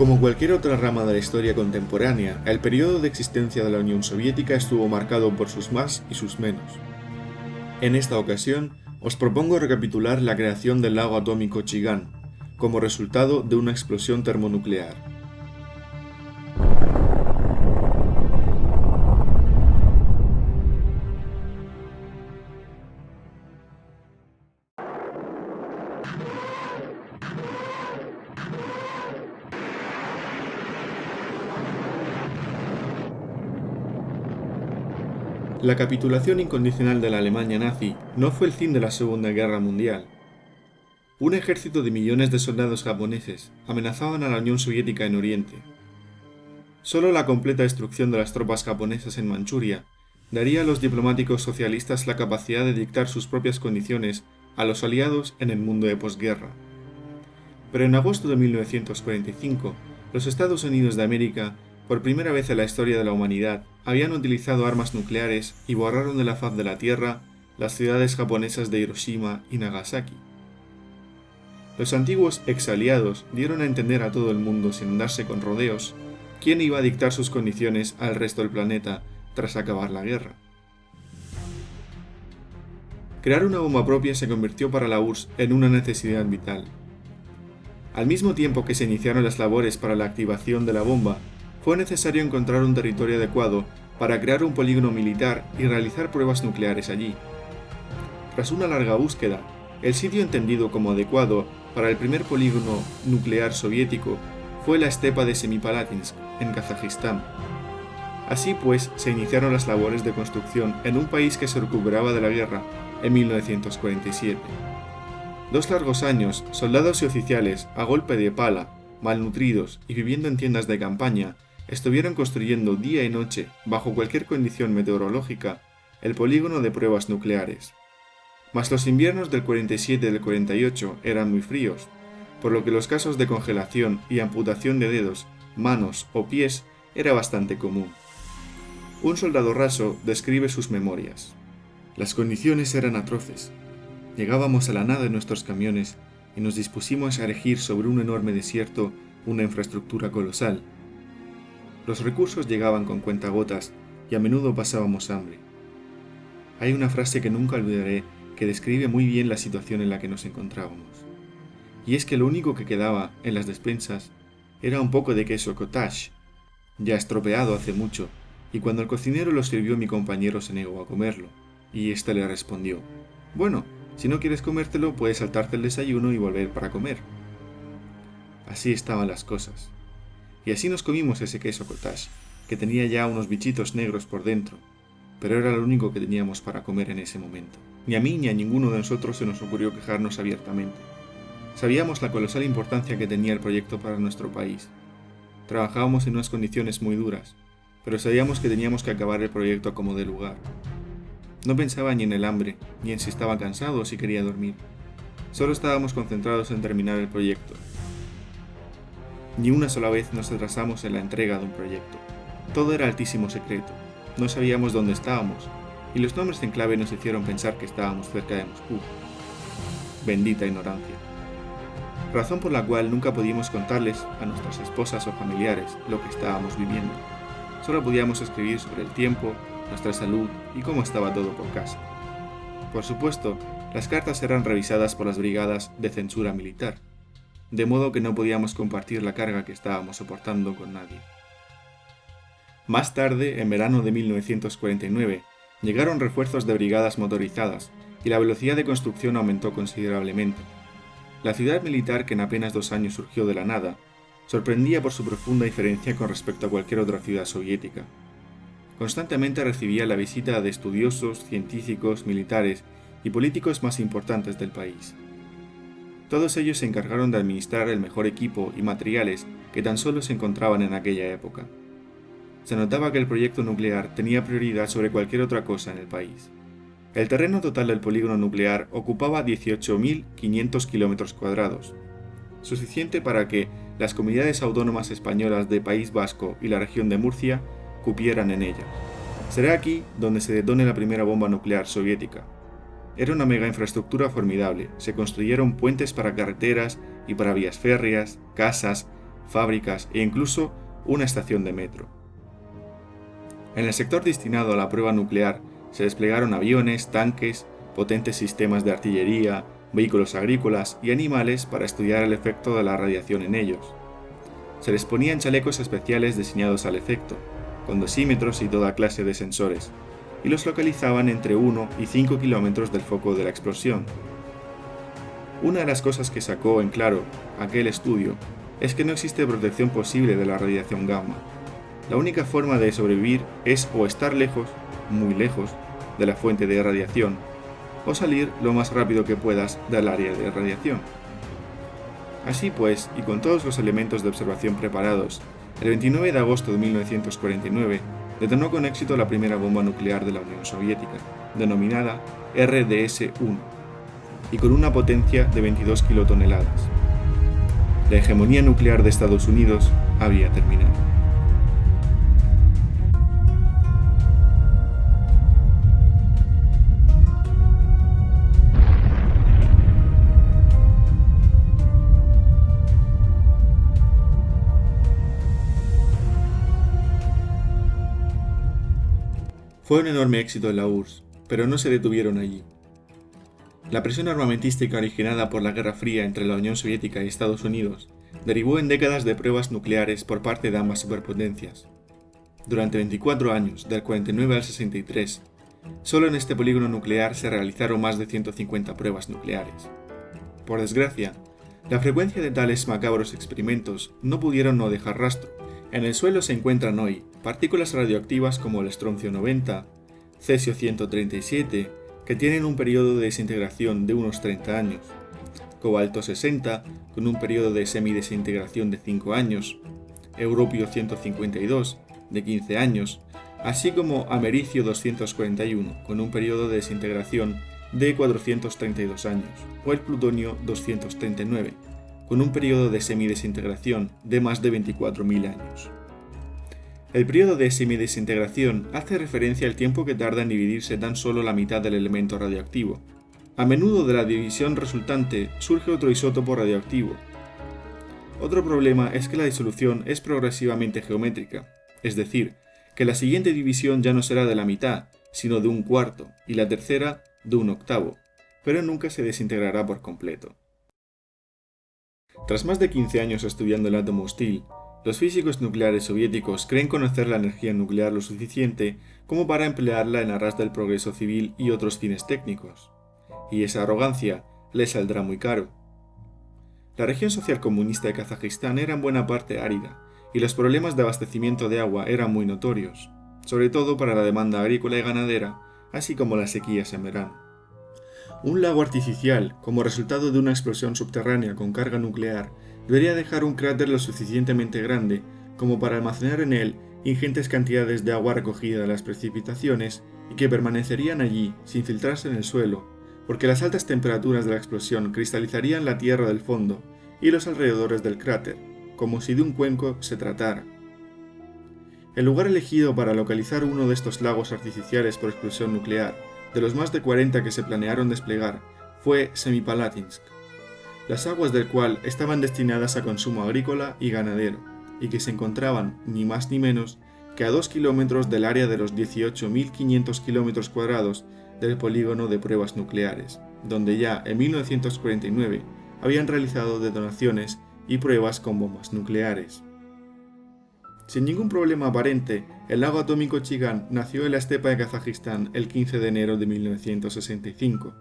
Como cualquier otra rama de la historia contemporánea, el periodo de existencia de la Unión Soviética estuvo marcado por sus más y sus menos. En esta ocasión, os propongo recapitular la creación del lago atómico Chigán, como resultado de una explosión termonuclear. La capitulación incondicional de la Alemania nazi no fue el fin de la Segunda Guerra Mundial. Un ejército de millones de soldados japoneses amenazaban a la Unión Soviética en Oriente. Solo la completa destrucción de las tropas japonesas en Manchuria daría a los diplomáticos socialistas la capacidad de dictar sus propias condiciones a los aliados en el mundo de posguerra. Pero en agosto de 1945, los Estados Unidos de América, por primera vez en la historia de la humanidad, habían utilizado armas nucleares y borraron de la faz de la Tierra las ciudades japonesas de Hiroshima y Nagasaki. Los antiguos exaliados dieron a entender a todo el mundo sin darse con rodeos quién iba a dictar sus condiciones al resto del planeta tras acabar la guerra. Crear una bomba propia se convirtió para la URSS en una necesidad vital. Al mismo tiempo que se iniciaron las labores para la activación de la bomba, fue necesario encontrar un territorio adecuado para crear un polígono militar y realizar pruebas nucleares allí. Tras una larga búsqueda, el sitio entendido como adecuado para el primer polígono nuclear soviético fue la estepa de Semipalatinsk, en Kazajistán. Así pues, se iniciaron las labores de construcción en un país que se recuperaba de la guerra en 1947. 2 largos años, soldados y oficiales, a golpe de pala, malnutridos y viviendo en tiendas de campaña, estuvieron construyendo día y noche, bajo cualquier condición meteorológica, el polígono de pruebas nucleares. Mas los inviernos del 47 y del 48 eran muy fríos, por lo que los casos de congelación y amputación de dedos, manos o pies era bastante común. Un soldado raso describe sus memorias. Las condiciones eran atroces. Llegábamos a la nada en nuestros camiones y nos dispusimos a erigir sobre un enorme desierto una infraestructura colosal. Los recursos llegaban con cuentagotas y a menudo pasábamos hambre. Hay una frase que nunca olvidaré que describe muy bien la situación en la que nos encontrábamos. Y es que lo único que quedaba en las despensas era un poco de queso cottage, ya estropeado hace mucho, y cuando el cocinero lo sirvió mi compañero se negó a comerlo, y éste le respondió: «Bueno, si no quieres comértelo puedes saltarte el desayuno y volver para comer». Así estaban las cosas. Y así nos comimos ese queso cottage, que tenía ya unos bichitos negros por dentro, pero era lo único que teníamos para comer en ese momento. Ni a mí ni a ninguno de nosotros se nos ocurrió quejarnos abiertamente. Sabíamos la colosal importancia que tenía el proyecto para nuestro país. Trabajábamos en unas condiciones muy duras, pero sabíamos que teníamos que acabar el proyecto como de lugar. No pensaba ni en el hambre, ni en si estaba cansado o si quería dormir. Solo estábamos concentrados en terminar el proyecto. Ni una sola vez nos atrasamos en la entrega de un proyecto. Todo era altísimo secreto. No sabíamos dónde estábamos, y los nombres en clave nos hicieron pensar que estábamos cerca de Moscú. Bendita ignorancia. Razón por la cual nunca podíamos contarles a nuestras esposas o familiares lo que estábamos viviendo. Solo podíamos escribir sobre el tiempo, nuestra salud y cómo estaba todo por casa. Por supuesto, las cartas eran revisadas por las brigadas de censura militar, de modo que no podíamos compartir la carga que estábamos soportando con nadie. Más tarde, en verano de 1949, llegaron refuerzos de brigadas motorizadas y la velocidad de construcción aumentó considerablemente. La ciudad militar, que en apenas 2 años surgió de la nada, sorprendía por su profunda diferencia con respecto a cualquier otra ciudad soviética. Constantemente recibía la visita de estudiosos, científicos, militares y políticos más importantes del país. Todos ellos se encargaron de administrar el mejor equipo y materiales que tan solo se encontraban en aquella época. Se notaba que el proyecto nuclear tenía prioridad sobre cualquier otra cosa en el país. El terreno total del polígono nuclear ocupaba 18.500 km², suficiente para que las comunidades autónomas españolas de País Vasco y la región de Murcia cupieran en ella. Será aquí donde se detone la primera bomba nuclear soviética. Era una mega infraestructura formidable, se construyeron puentes para carreteras y para vías férreas, casas, fábricas e incluso una estación de metro. En el sector destinado a la prueba nuclear se desplegaron aviones, tanques, potentes sistemas de artillería, vehículos agrícolas y animales para estudiar el efecto de la radiación en ellos. Se les ponían chalecos especiales diseñados al efecto, con dosímetros y toda clase de sensores, y los localizaban entre 1 y 5 kilómetros del foco de la explosión. Una de las cosas que sacó en claro aquel estudio es que no existe protección posible de la radiación gamma. La única forma de sobrevivir es o estar lejos, muy lejos, de la fuente de radiación, o salir lo más rápido que puedas del área de radiación. Así pues, y con todos los elementos de observación preparados, el 29 de agosto de 1949 detonó con éxito la primera bomba nuclear de la Unión Soviética, denominada RDS-1, y con una potencia de 22 kilotoneladas. La hegemonía nuclear de Estados Unidos había terminado. Fue un enorme éxito en la URSS, pero no se detuvieron allí. La presión armamentística originada por la Guerra Fría entre la Unión Soviética y Estados Unidos derivó en décadas de pruebas nucleares por parte de ambas superpotencias. Durante 24 años, del 49 al 63, solo en este polígono nuclear se realizaron más de 150 pruebas nucleares. Por desgracia, la frecuencia de tales macabros experimentos no pudieron no dejar rastro. En el suelo se encuentran hoy partículas radioactivas como el estroncio 90, cesio 137, que tienen un periodo de desintegración de unos 30 años, cobalto 60, con un periodo de semidesintegración de 5 años, europio 152, de 15 años, así como americio 241, con un periodo de desintegración de 432 años, o el plutonio 239, con un periodo de semidesintegración de más de 24.000 años. El periodo de semidesintegración hace referencia al tiempo que tarda en dividirse tan solo la mitad del elemento radioactivo. A menudo de la división resultante surge otro isótopo radioactivo. Otro problema es que la disolución es progresivamente geométrica, es decir, que la siguiente división ya no será de la mitad, sino de un cuarto, y la tercera de un octavo, pero nunca se desintegrará por completo. Tras más de 15 años estudiando el átomo hostil, los físicos nucleares soviéticos creen conocer la energía nuclear lo suficiente como para emplearla en aras del progreso civil y otros fines técnicos, y esa arrogancia les saldrá muy caro. La región social comunista de Kazajistán era en buena parte árida, y los problemas de abastecimiento de agua eran muy notorios, sobre todo para la demanda agrícola y ganadera, así como las sequías en verano. Un lago artificial, como resultado de una explosión subterránea con carga nuclear, debería dejar un cráter lo suficientemente grande como para almacenar en él ingentes cantidades de agua recogida de las precipitaciones y que permanecerían allí sin filtrarse en el suelo, porque las altas temperaturas de la explosión cristalizarían la tierra del fondo y los alrededores del cráter, como si de un cuenco se tratara. El lugar elegido para localizar uno de estos lagos artificiales por explosión nuclear, de los más de 40 que se planearon desplegar, fue Semipalatinsk, las aguas del cual estaban destinadas a consumo agrícola y ganadero, y que se encontraban, ni más ni menos, que a 2 kilómetros del área de los 18.500 kilómetros cuadrados del polígono de pruebas nucleares, donde ya en 1949 habían realizado detonaciones y pruebas con bombas nucleares. Sin ningún problema aparente, el lago atómico Chigán nació en la estepa de Kazajistán el 15 de enero de 1965.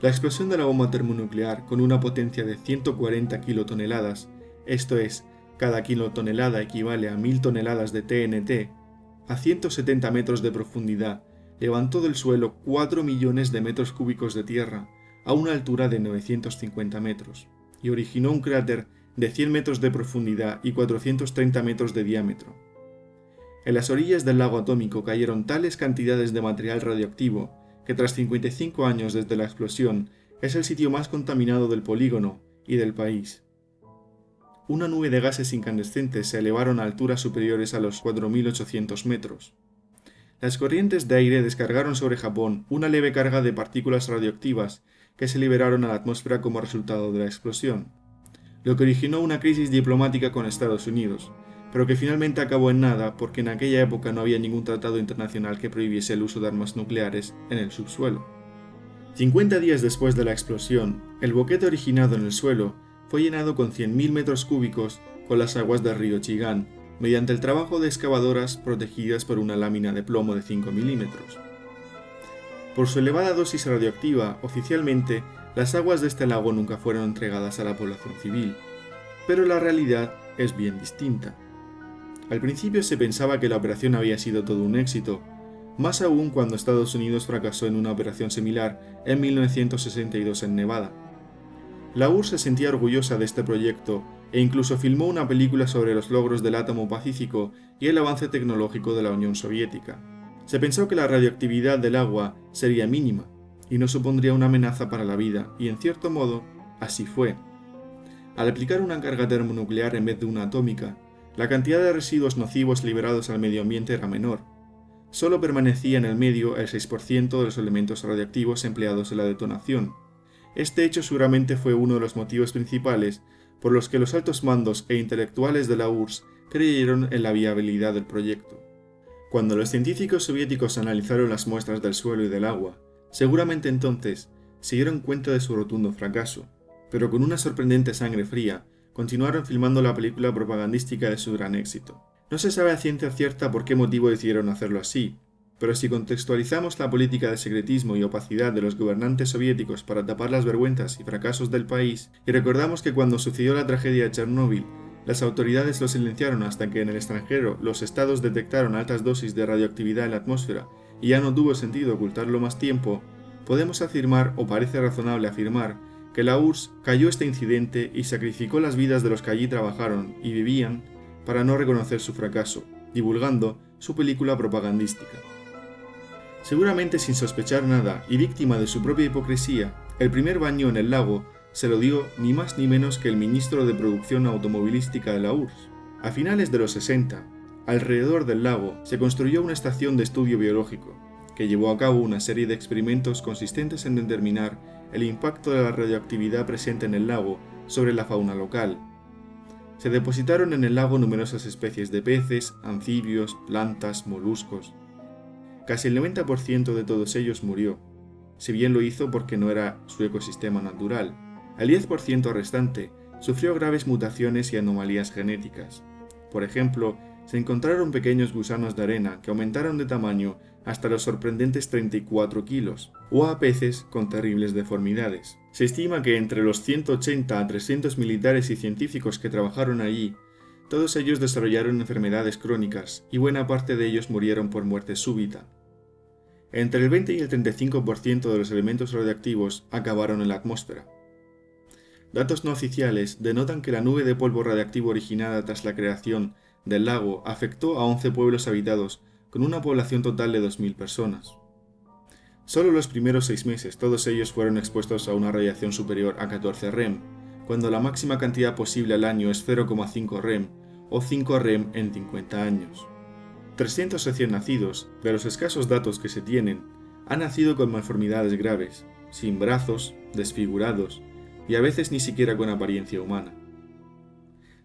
La explosión de la bomba termonuclear con una potencia de 140 kilotoneladas, esto es, cada kilotonelada equivale a 1000 toneladas de TNT, a 170 metros de profundidad, levantó del suelo 4 millones de metros cúbicos de tierra a una altura de 950 metros y originó un cráter de 100 metros de profundidad y 430 metros de diámetro. En las orillas del lago atómico cayeron tales cantidades de material radioactivo que tras 55 años desde la explosión es el sitio más contaminado del polígono y del país. Una nube de gases incandescentes se elevaron a alturas superiores a los 4.800 metros. Las corrientes de aire descargaron sobre Japón una leve carga de partículas radioactivas que se liberaron a la atmósfera como resultado de la explosión. lo que originó una crisis diplomática con Estados Unidos, pero que finalmente acabó en nada porque en aquella época no había ningún tratado internacional que prohibiese el uso de armas nucleares en el subsuelo. 50 días después de la explosión, el boquete originado en el suelo fue llenado con 100.000 metros cúbicos con las aguas del río Chigán, mediante el trabajo de excavadoras protegidas por una lámina de plomo de 5 milímetros. Por su elevada dosis radioactiva, oficialmente, las aguas de este lago nunca fueron entregadas a la población civil, pero la realidad es bien distinta. Al principio se pensaba que la operación había sido todo un éxito, más aún cuando Estados Unidos fracasó en una operación similar en 1962 en Nevada. La URSS se sentía orgullosa de este proyecto e incluso filmó una película sobre los logros del átomo pacífico y el avance tecnológico de la Unión Soviética. Se pensó que la radioactividad del agua sería mínima y no supondría una amenaza para la vida, y en cierto modo, así fue. Al aplicar una carga termonuclear en vez de una atómica, la cantidad de residuos nocivos liberados al medio ambiente era menor. Solo permanecía en el medio el 6% de los elementos radiactivos empleados en la detonación. Este hecho seguramente fue uno de los motivos principales por los que los altos mandos e intelectuales de la URSS creyeron en la viabilidad del proyecto. Cuando los científicos soviéticos analizaron las muestras del suelo y del agua, seguramente entonces se dieron cuenta de su rotundo fracaso, pero con una sorprendente sangre fría, continuaron filmando la película propagandística de su gran éxito. No se sabe a ciencia cierta por qué motivo decidieron hacerlo así, pero si contextualizamos la política de secretismo y opacidad de los gobernantes soviéticos para tapar las vergüenzas y fracasos del país, y recordamos que cuando sucedió la tragedia de Chernóbil, las autoridades lo silenciaron hasta que en el extranjero los estados detectaron altas dosis de radioactividad en la atmósfera y ya no tuvo sentido ocultarlo más tiempo, podemos afirmar, o parece razonable afirmar, que la URSS cayó este incidente y sacrificó las vidas de los que allí trabajaron y vivían para no reconocer su fracaso, divulgando su película propagandística. Seguramente sin sospechar nada y víctima de su propia hipocresía, el primer baño en el lago se lo dio ni más ni menos que el ministro de Producción Automovilística de la URSS. A finales de los 60, alrededor del lago se construyó una estación de estudio biológico, que llevó a cabo una serie de experimentos consistentes en determinar el impacto de la radioactividad presente en el lago sobre la fauna local. Se depositaron en el lago numerosas especies de peces, anfibios, plantas, moluscos. Casi el 90% de todos ellos murió, si bien lo hizo porque no era su ecosistema natural. El 10% restante sufrió graves mutaciones y anomalías genéticas. Por ejemplo, se encontraron pequeños gusanos de arena que aumentaron de tamaño hasta los sorprendentes 34 kilos, o a peces con terribles deformidades. Se estima que entre los 180 a 300 militares y científicos que trabajaron allí, todos ellos desarrollaron enfermedades crónicas y buena parte de ellos murieron por muerte súbita. Entre el 20 y el 35% de los elementos radiactivos acabaron en la atmósfera. Datos no oficiales denotan que la nube de polvo radiactivo originada tras la creación del lago afectó a 11 pueblos habitados con una población total de 2.000 personas. Solo los primeros 6 meses todos ellos fueron expuestos a una radiación superior a 14 rem, cuando la máxima cantidad posible al año es 0,5 rem o 5 rem en 50 años. 300 recién nacidos, de los escasos datos que se tienen, han nacido con malformidades graves, sin brazos, desfigurados y a veces ni siquiera con apariencia humana.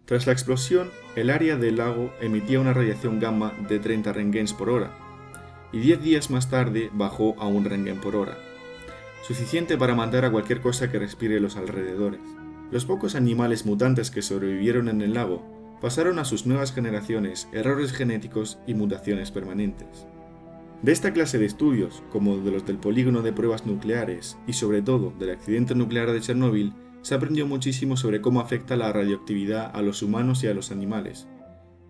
Tras la explosión, el área del lago emitía una radiación gamma de 30 rengens por hora, y 10 días más tarde bajó a 1 rengen por hora, suficiente para matar a cualquier cosa que respire los alrededores. Los pocos animales mutantes que sobrevivieron en el lago pasaron a sus nuevas generaciones errores genéticos y mutaciones permanentes. De esta clase de estudios, como de los del polígono de pruebas nucleares y sobre todo del accidente nuclear de Chernóbil, se aprendió muchísimo sobre cómo afecta la radioactividad a los humanos y a los animales.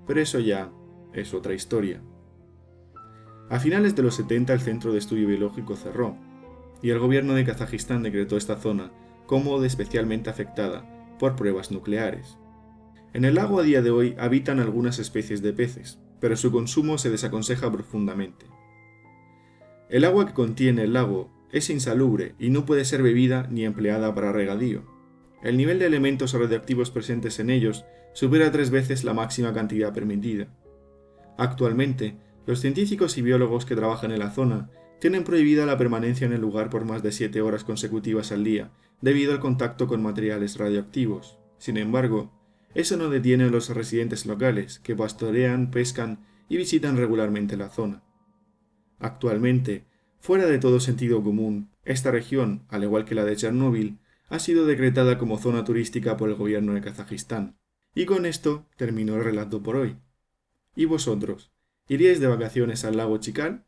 Pero eso ya es otra historia. A finales de los 70 el Centro de Estudio Biológico cerró, y el gobierno de Kazajistán decretó esta zona como de especialmente afectada por pruebas nucleares. En el lago a día de hoy habitan algunas especies de peces, pero su consumo se desaconseja profundamente. El agua que contiene el lago es insalubre y no puede ser bebida ni empleada para regadío. El nivel de elementos radioactivos presentes en ellos supera 3 veces la máxima cantidad permitida. Actualmente, los científicos y biólogos que trabajan en la zona tienen prohibida la permanencia en el lugar por más de 7 horas consecutivas al día, debido al contacto con materiales radioactivos. Sin embargo, eso no detiene a los residentes locales, que pastorean, pescan y visitan regularmente la zona. Actualmente, fuera de todo sentido común, esta región, al igual que la de Chernóbil, ha sido decretada como zona turística por el gobierno de Kazajistán. Y con esto termino el relato por hoy. ¿Y vosotros? ¿Iríais de vacaciones al lago Chikar?